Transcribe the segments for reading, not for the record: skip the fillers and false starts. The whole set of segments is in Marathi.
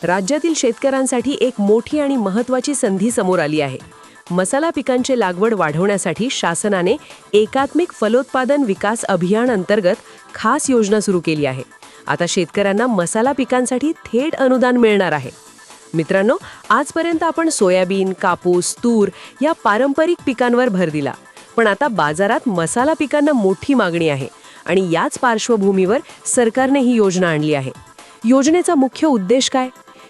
राज्यातील शेतकऱ्यांसाठी एक मोठी आणि महत्त्वाची संधी समोर आली आहे. मसाला पिकांची लागवड वाढवण्यासाठी शासनाने एकात्मिक फलोत्पादन विकास अभियान अंतर्गत खास योजना सुरू केली आहे. आता शेतकऱ्यांना मसाला पिकांसाठी थेट अनुदान मिळणार आहे. मित्रांनो, आजपर्यंत आपण सोयाबीन, कापूस, तूर या पारंपरिक पिकांवर भर दिला. पण आता बाजारात मसाला पिकांना मोठी मागणी आहे आणि याच पार्श्वभूमीवर सरकारने ही योजना आणली आहे. योजनेचा मुख्य उद्देश काय?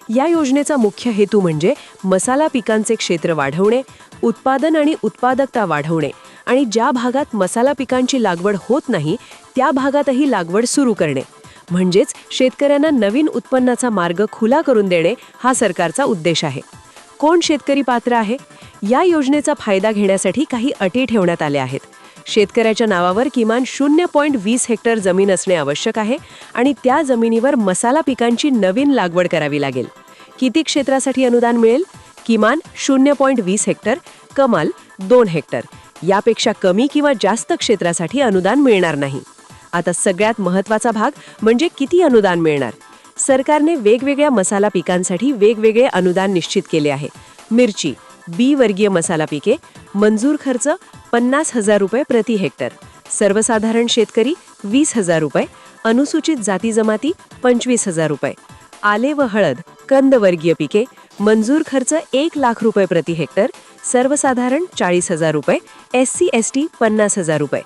या योजनेचा मुख्य हेतू म्हणजे मसाला पिकांचे क्षेत्र वाढवणे, उत्पादन आणि उत्पादकता वाढवणे आणि ज्या भागात मसाला पिकांची लागवड होत नाही त्या भागातही लागवड सुरू करणे. म्हणजेच शेतकऱ्यांना नवीन उत्पन्नाचा मार्ग खुला करून देणे हा सरकारचा उद्देश आहे. कोण शेतकरी पात्र आहे? या योजनेचा फायदा घेण्यासाठी काही अटी ठेवण्यात आल्या आहेत. शेतकऱ्याच्या नावावर किमान 0.20 हेक्टर जमीन असणे आवश्यक आहे आणि त्या जमिनीवर मसाला पिकांची नवीन लागवड करावी लागेल. किती क्षेत्रासाठी अनुदान मिळेल? किमान 0.20 हेक्टर, कमाल 2 हेक्टर. यापेक्षा कमी किंवा जास्त क्षेत्रासाठी अनुदान मिळणार नाही. आता सगळ्यात महत्त्वाचा भाग म्हणजे किती अनुदान मिळणार. सरकारने वेगवेगळ्या मसाला पिकांसाठी वेगवेगळे अनुदान निश्चित केले आहे. मिरची, बी वर्गीय मसाला पिके, मंजूर खर्च 50,000 रुपये प्रति हेक्टर. सर्वसाधारण शेतकरी 20,000 रुपये. अनुसूचित जाती जमाती 25,000 रुपये. आले व हळद, कंद वर्गीय पिके, मंजूर खर्च 1 लाख रुपये प्रति हेक्टर. सर्वसाधारण 40,000 रुपये. SC ST 50,000 रुपये.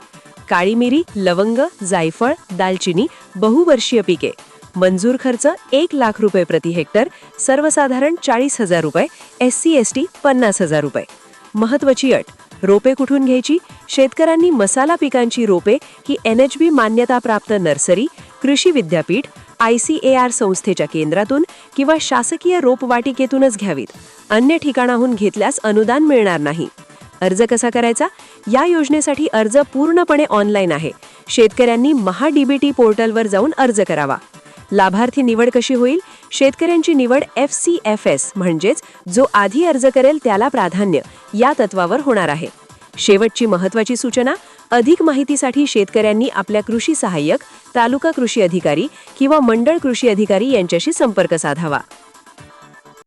काळी मिरी, लवंग, जायफळ, दालचिनी, बहुवर्षीय पिके, मंजूर खर्च 1 लाख रुपये प्रति हेक्टर. सर्वसाधारण 40,000 रुपये. SC ST 50,000 रुपये. महत्त्वाची अट: रोपे कुठून घ्यायची? शेतकऱ्यांनी मसाला पिकांची रोपे ही NHB मान्यताप्राप्त नर्सरी, कृषी विद्यापीठ, ICAR संस्थेच्या केंद्रातून किंवा शासकीय रोपवाटिकेतूनच घ्यावीत. अन्य ठिकाणाहून घेतल्यास अनुदान मिळणार नाही. अर्ज कसा करायचा? या योजनेसाठी अर्ज पूर्णपणे ऑनलाईन आहे. शेतकऱ्यांनी MahaDBT पोर्टलवर जाऊन अर्ज करावा. लाभार्थी निवड कशी होईल? शेतकऱ्यांची निवड FCFS म्हणजेच जो आधी अर्ज करेल त्याला प्राधान्य या तत्वावर होणार आहे. शेवटची महत्त्वाची सूचना: अधिक माहितीसाठी शेतकऱ्यांनी आपल्या कृषी सहाय्यक, तालुका कृषी अधिकारी किंवा मंडळ कृषी अधिकारी यांच्याशी संपर्क साधावा.